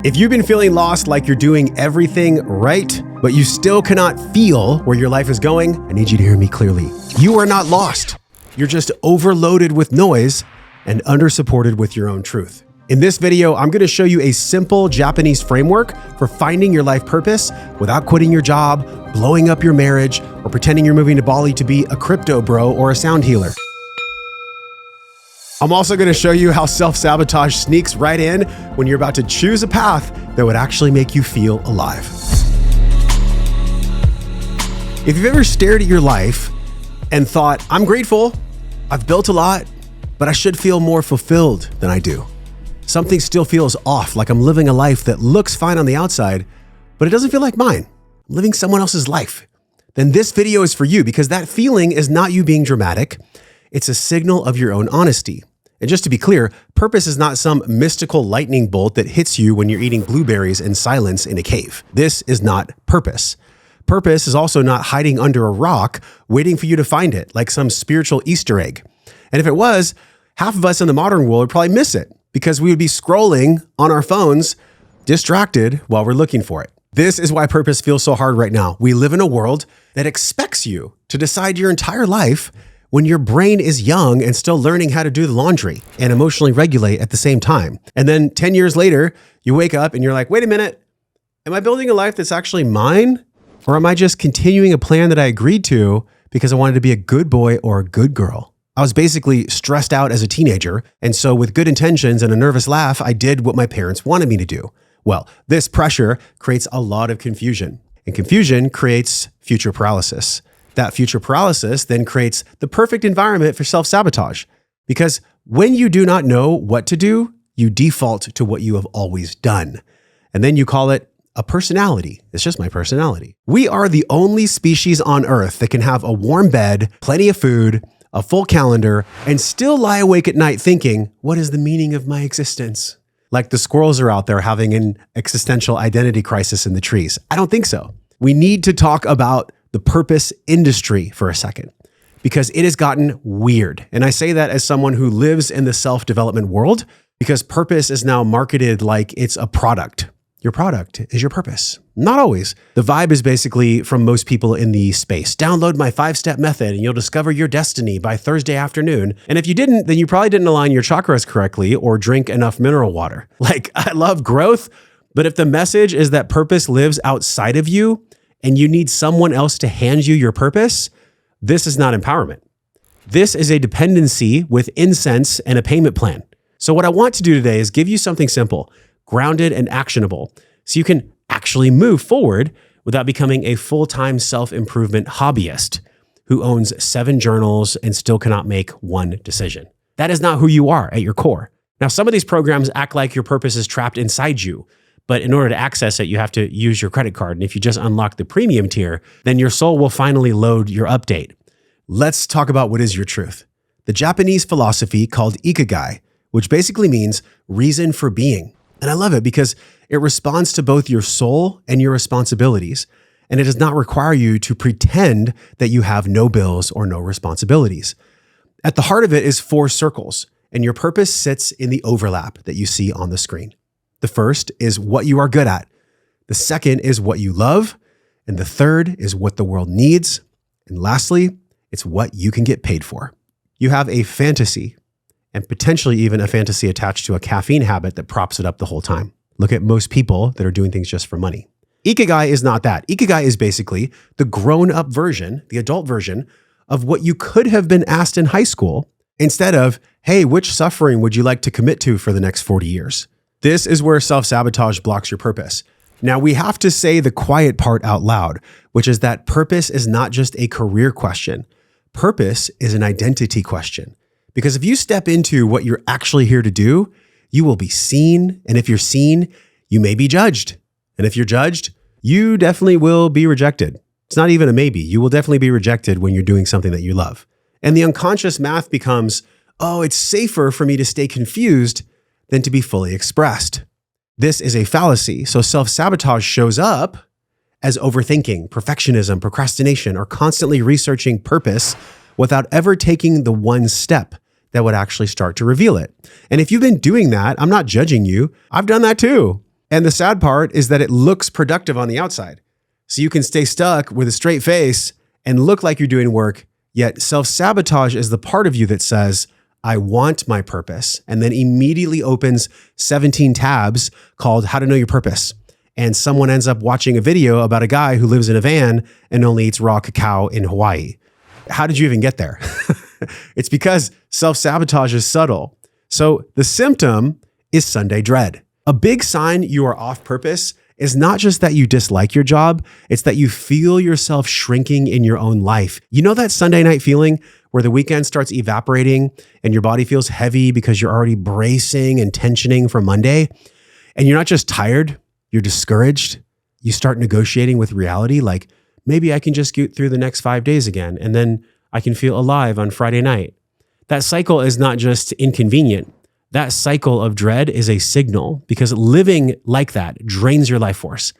If you've been feeling lost, like you're doing everything right, but you still cannot feel where your life is going, I need you to hear me clearly. You are not lost. You're just overloaded with noise and undersupported with your own truth. In this video, I'm going to show you a simple Japanese framework for finding your life purpose without quitting your job, blowing up your marriage, or pretending you're moving to Bali to be a crypto bro or a sound healer. I'm also going to show you how self-sabotage sneaks right in when you're about to choose a path that would actually make you feel alive. If you've ever stared at your life and thought, I'm grateful, I've built a lot, but I should feel more fulfilled than I do. Something still feels off, like I'm living a life that looks fine on the outside, but it doesn't feel like mine. I'm living someone else's life. Then this video is for you, because that feeling is not you being dramatic. It's a signal of your own honesty. And just to be clear, purpose is not some mystical lightning bolt that hits you when you're eating blueberries in silence in a cave. This is not purpose. Purpose is also not hiding under a rock, waiting for you to find it, like some spiritual Easter egg. And if it was, half of us in the modern world would probably miss it, because we would be scrolling on our phones, distracted while we're looking for it. This is why purpose feels so hard right now. We live in a world that expects you to decide your entire life when your brain is young and still learning how to do the laundry and emotionally regulate at the same time. And then 10 years later, you wake up and you're like, wait a minute, am I building a life that's actually mine? Or am I just continuing a plan that I agreed to because I wanted to be a good boy or a good girl? I was basically stressed out as a teenager. And so with good intentions and a nervous laugh, I did what my parents wanted me to do. Well, this pressure creates a lot of confusion, and confusion creates future paralysis. That future paralysis then creates the perfect environment for self-sabotage, because when you do not know what to do, you default to what you have always done. And then you call it a personality. It's just my personality. We are the only species on Earth that can have a warm bed, plenty of food, a full calendar, and still lie awake at night thinking, what is the meaning of my existence? Like the squirrels are out there having an existential identity crisis in the trees. I don't think so. We need to talk about the purpose industry for a second, because it has gotten weird. And I say that as someone who lives in the self-development world, because purpose is now marketed like it's a product. Your product is your purpose. Not always. The vibe is basically from most people in the space. Download my 5-step method and you'll discover your destiny by Thursday afternoon. And if you didn't, then you probably didn't align your chakras correctly or drink enough mineral water. Like, I love growth, but if the message is that purpose lives outside of you, and you need someone else to hand you your purpose, this is not empowerment. This is a dependency with incense and a payment plan. So what I want to do today is give you something simple, grounded and actionable, so you can actually move forward without becoming a full-time self-improvement hobbyist who owns 7 journals and still cannot make one decision. That is not who you are at your core. Now, some of these programs act like your purpose is trapped inside you, but in order to access it, you have to use your credit card. And if you just unlock the premium tier, then your soul will finally load your update. Let's talk about what is your truth. The Japanese philosophy called ikigai, which basically means reason for being. And I love it because it responds to both your soul and your responsibilities. And it does not require you to pretend that you have no bills or no responsibilities. At the heart of it is 4 circles, and your purpose sits in the overlap that you see on the screen. The first is what you are good at. The second is what you love. And the third is what the world needs. And lastly, it's what you can get paid for. You have a fantasy, and potentially even a fantasy attached to a caffeine habit that props it up the whole time. Look at most people that are doing things just for money. Ikigai is not that. Ikigai is basically the grown-up version, the adult version of what you could have been asked in high school, instead of, hey, which suffering would you like to commit to for the next 40 years? This is where self-sabotage blocks your purpose. Now, we have to say the quiet part out loud, which is that purpose is not just a career question. Purpose is an identity question. Because if you step into what you're actually here to do, you will be seen. And if you're seen, you may be judged. And if you're judged, you definitely will be rejected. It's not even a maybe. You will definitely be rejected when you're doing something that you love. And the unconscious math becomes, oh, it's safer for me to stay confused than to be fully expressed. This is a fallacy. So self-sabotage shows up as overthinking, perfectionism, procrastination, or constantly researching purpose without ever taking the one step that would actually start to reveal it. And if you've been doing that, I'm not judging you. I've done that too. And the sad part is that it looks productive on the outside. So you can stay stuck with a straight face and look like you're doing work, yet self-sabotage is the part of you that says, I want my purpose, and then immediately opens 17 tabs called How to Know Your Purpose. And someone ends up watching a video about a guy who lives in a van and only eats raw cacao in Hawaii. How did you even get there? It's because self-sabotage is subtle. So the symptom is Sunday dread. A big sign you are off purpose is not just that you dislike your job, it's that you feel yourself shrinking in your own life. You know that Sunday night feeling where the weekend starts evaporating and your body feels heavy because you're already bracing and tensioning for Monday? And you're not just tired, you're discouraged. You start negotiating with reality, like maybe I can just get through the next 5 days again, and then I can feel alive on Friday night. That cycle is not just inconvenient. That cycle of dread is a signal, because living like that drains your life force,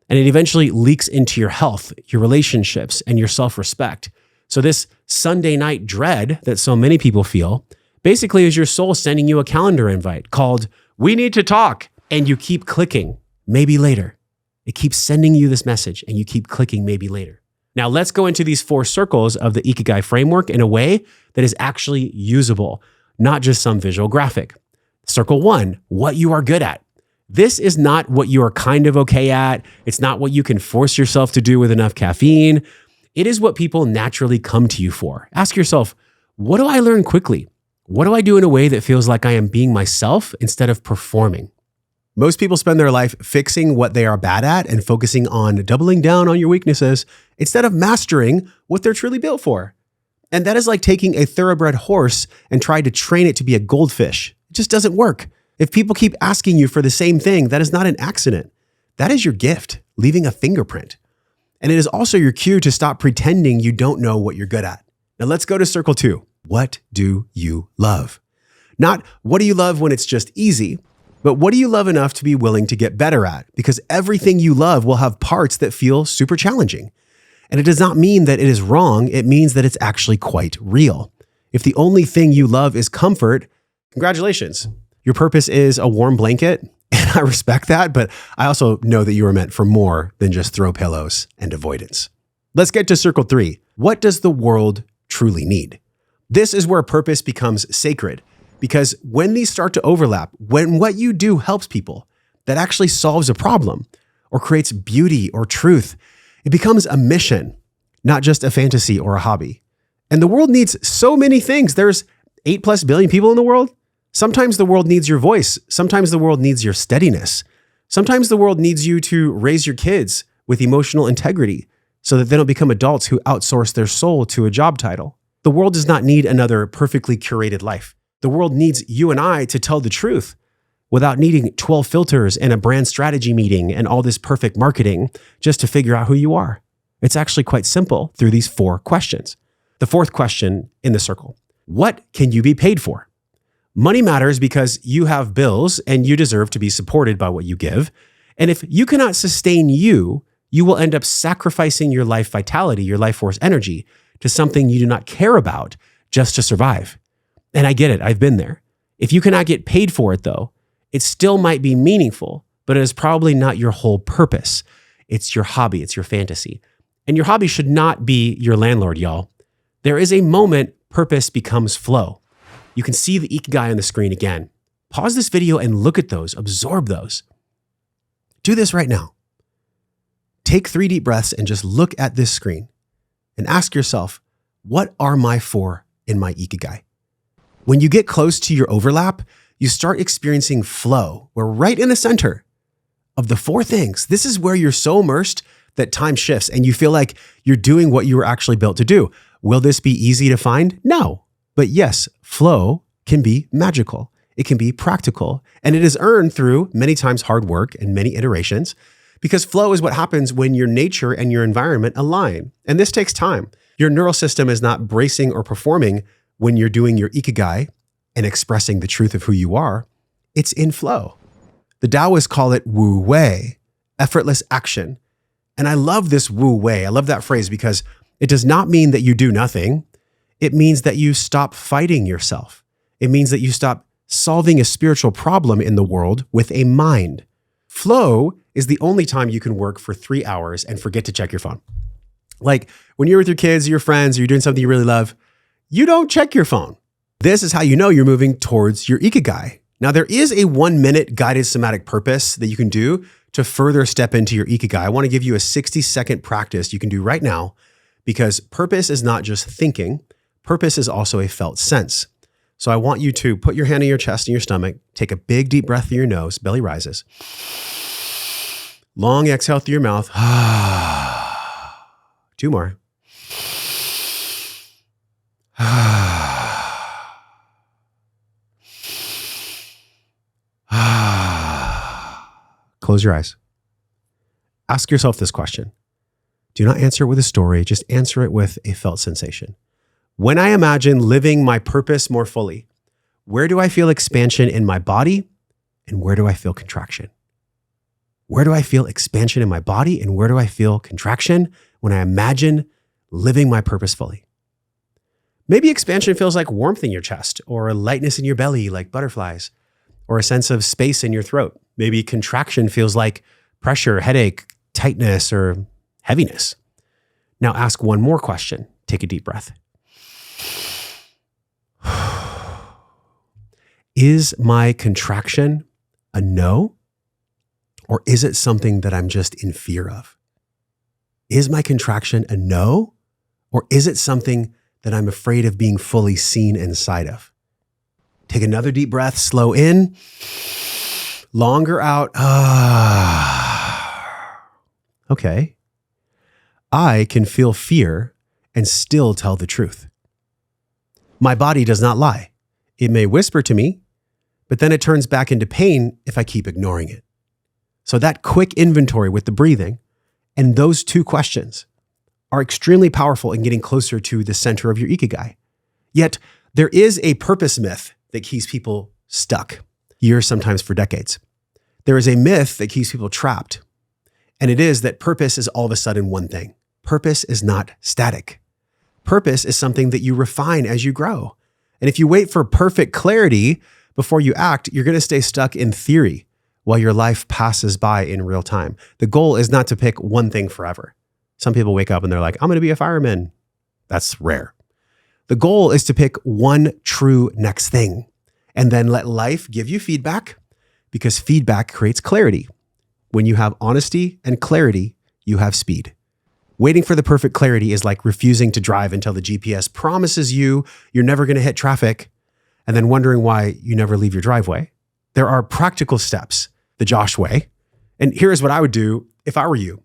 and it eventually leaks into your health, your relationships, and your self-respect. So this Sunday night dread that so many people feel basically is your soul sending you a calendar invite called, we need to talk. And you keep clicking, maybe later. It keeps sending you this message and you keep clicking maybe later. Now let's go into these 4 circles of the Ikigai framework in a way that is actually usable, not just some visual graphic. Circle 1, what you are good at. This is not what you are kind of okay at. It's not what you can force yourself to do with enough caffeine. It is what people naturally come to you for. Ask yourself, what do I learn quickly? What do I do in a way that feels like I am being myself instead of performing? Most people spend their life fixing what they are bad at and focusing on doubling down on your weaknesses instead of mastering what they're truly built for. And that is like taking a thoroughbred horse and trying to train it to be a goldfish. It just doesn't work. If people keep asking you for the same thing, that is not an accident. That is your gift, leaving a fingerprint. And it is also your cue to stop pretending you don't know what you're good at. Now let's go to circle 2. What do you love? Not what do you love when it's just easy, but what do you love enough to be willing to get better at? Because everything you love will have parts that feel super challenging. And it does not mean that it is wrong. It means that it's actually quite real. If the only thing you love is comfort, congratulations. Your purpose is a warm blanket. And I respect that, but I also know that you are meant for more than just throw pillows and avoidance. Let's get to circle 3. What does the world truly need? This is where purpose becomes sacred. Because when these start to overlap, when what you do helps people, that actually solves a problem or creates beauty or truth, it becomes a mission, not just a fantasy or a hobby. And the world needs so many things. There's 8+ billion people in the world. Sometimes the world needs your voice. Sometimes the world needs your steadiness. Sometimes the world needs you to raise your kids with emotional integrity so that they don't become adults who outsource their soul to a job title. The world does not need another perfectly curated life. The world needs you and I to tell the truth without needing 12 filters and a brand strategy meeting and all this perfect marketing just to figure out who you are. It's actually quite simple through these 4 questions. The 4th question in the circle, what can you be paid for? Money matters because you have bills and you deserve to be supported by what you give. And if you cannot sustain you, you will end up sacrificing your life vitality, your life force energy to something you do not care about just to survive. And I get it. I've been there. If you cannot get paid for it, though, it still might be meaningful, but it is probably not your whole purpose. It's your hobby. It's your fantasy. And your hobby should not be your landlord, y'all. There is a moment purpose becomes flow. You can see the Ikigai on the screen again. Pause this video and look at those, absorb those. Do this right now. Take 3 deep breaths and just look at this screen and ask yourself, what are my 4 in my Ikigai? When you get close to your overlap, you start experiencing flow, where right in the center of the 4 things, this is where you're so immersed that time shifts and you feel like you're doing what you were actually built to do. Will this be easy to find? No. But yes, flow can be magical. It can be practical, and it is earned through many times hard work and many iterations, because flow is what happens when your nature and your environment align. And this takes time. Your neural system is not bracing or performing when you're doing your Ikigai and expressing the truth of who you are. It's in flow. The Taoists call it Wu Wei, effortless action. And I love this Wu Wei. I love that phrase because it does not mean that you do nothing. It means that you stop fighting yourself. It means that you stop solving a spiritual problem in the world with a mind. Flow is the only time you can work for 3 hours and forget to check your phone. Like when you're with your kids or your friends, or you're doing something you really love, you don't check your phone. This is how you know you're moving towards your ikigai. Now, there is a 1-minute guided somatic purpose that you can do to further step into your ikigai. I want to give you a 60-second practice you can do right now, because purpose is not just thinking. Purpose is also a felt sense. So I want you to put your hand on your chest and your stomach, take a big deep breath through your nose, belly rises. Long exhale through your mouth. 2 more. Close your eyes. Ask yourself this question. Do not answer it with a story, just answer it with a felt sensation. When I imagine living my purpose more fully, where do I feel expansion in my body and where do I feel contraction? Where do I feel expansion in my body and where do I feel contraction when I imagine living my purpose fully? Maybe expansion feels like warmth in your chest or a lightness in your belly like butterflies or a sense of space in your throat. Maybe contraction feels like pressure, headache, tightness, or heaviness. Now ask one more question. Take a deep breath. Is my contraction a no? Or is it something that I'm just in fear of? Is my contraction a no? Or is it something that I'm afraid of being fully seen inside of? Take another deep breath, slow in, longer out. Okay. I can feel fear and still tell the truth. My body does not lie. It may whisper to me, but then it turns back into pain if I keep ignoring it. So that quick inventory with the breathing and those 2 questions are extremely powerful in getting closer to the center of your ikigai. Yet there is a purpose myth that keeps people stuck, years, sometimes for decades. There is a myth that keeps people trapped, and it is that purpose is all of a sudden one thing. Purpose is not static. Purpose is something that you refine as you grow. And if you wait for perfect clarity before you act, you're going to stay stuck in theory while your life passes by in real time. The goal is not to pick one thing forever. Some people wake up and they're like, I'm going to be a fireman. That's rare. The goal is to pick one true next thing and then let life give you feedback, because feedback creates clarity. When you have honesty and clarity, you have speed. Waiting for the perfect clarity is like refusing to drive until the GPS promises you're never going to hit traffic and then wondering why you never leave your driveway. There are practical steps, the Josh way. And here's what I would do if I were you.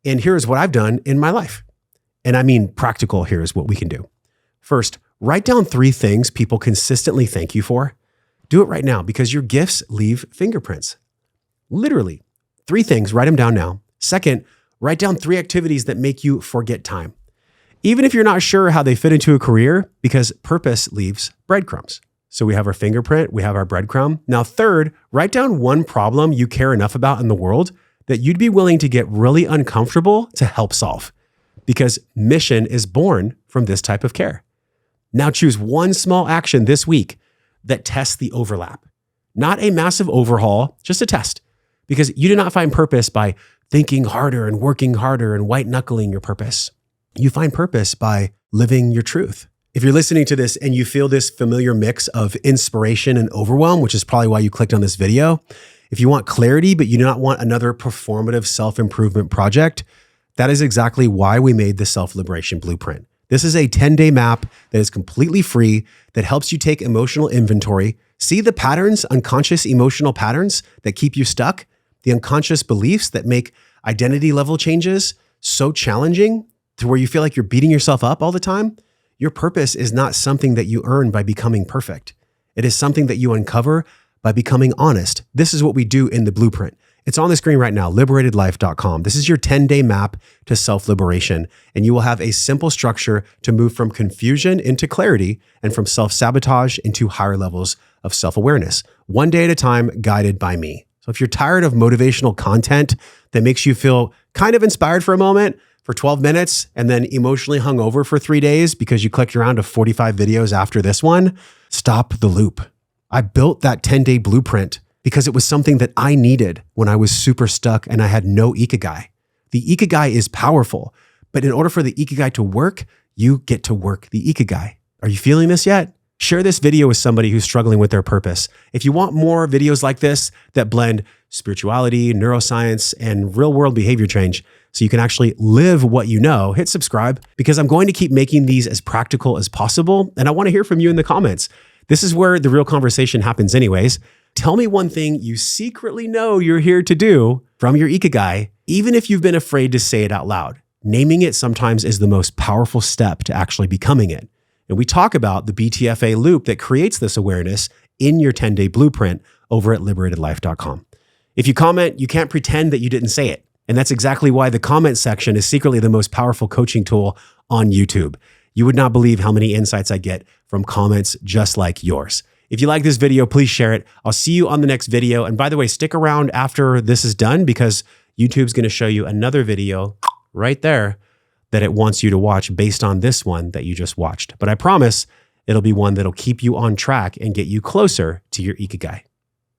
And here's what I've done in my life. And I mean practical, here's what we can do. First, write down 3 things people consistently thank you for. Do it right now because your gifts leave fingerprints. Literally, 3 things, write them down now. Second, write down 3 activities that make you forget time. Even if you're not sure how they fit into a career, because purpose leaves breadcrumbs. So we have our fingerprint, we have our breadcrumb. Now third, write down 1 problem you care enough about in the world that you'd be willing to get really uncomfortable to help solve, because mission is born from this type of care. Now choose 1 small action this week that tests the overlap. Not a massive overhaul, just a test, because you do not find purpose by thinking harder and working harder and white knuckling your purpose. You find purpose by living your truth. If you're listening to this and you feel this familiar mix of inspiration and overwhelm, which is probably why you clicked on this video, if you want clarity, but you do not want another performative self-improvement project, that is exactly why we made the Self-Liberation Blueprint. This is a 10-day map that is completely free that helps you take emotional inventory, see the patterns, unconscious emotional patterns that keep you stuck, the unconscious beliefs that make identity level changes so challenging to where you feel like you're beating yourself up all the time. Your purpose is not something that you earn by becoming perfect. It is something that you uncover by becoming honest. This is what we do in the blueprint. It's on the screen right now, liberatedlife.com. This is your 10-day map to self-liberation, and you will have a simple structure to move from confusion into clarity and from self-sabotage into higher levels of self-awareness, 1 day at a time, guided by me. So if you're tired of motivational content that makes you feel kind of inspired for a moment, for 12 minutes, and then emotionally hungover for 3 days because you clicked around to 45 videos after this one, stop the loop. I built that 10-day blueprint because it was something that I needed when I was super stuck and I had no ikigai. The ikigai is powerful, but in order for the ikigai to work, you get to work the ikigai. Are you feeling this yet? Share this video with somebody who's struggling with their purpose. If you want more videos like this that blend spirituality, neuroscience, and real-world behavior change so you can actually live what you know, hit subscribe because I'm going to keep making these as practical as possible, and I want to hear from you in the comments. This is where the real conversation happens anyways. Tell me one thing you secretly know you're here to do from your ikigai, even if you've been afraid to say it out loud. Naming it sometimes is the most powerful step to actually becoming it. And we talk about the BTFA loop that creates this awareness in your 10-day blueprint over at liberatedlife.com. If you comment, you can't pretend that you didn't say it. And that's exactly why the comment section is secretly the most powerful coaching tool on YouTube. You would not believe how many insights I get from comments just like yours. If you like this video, please share it. I'll see you on the next video. And by the way, stick around after this is done because YouTube's going to show you another video right there that it wants you to watch based on this one that you just watched. But I promise it'll be one that'll keep you on track and get you closer to your ikigai.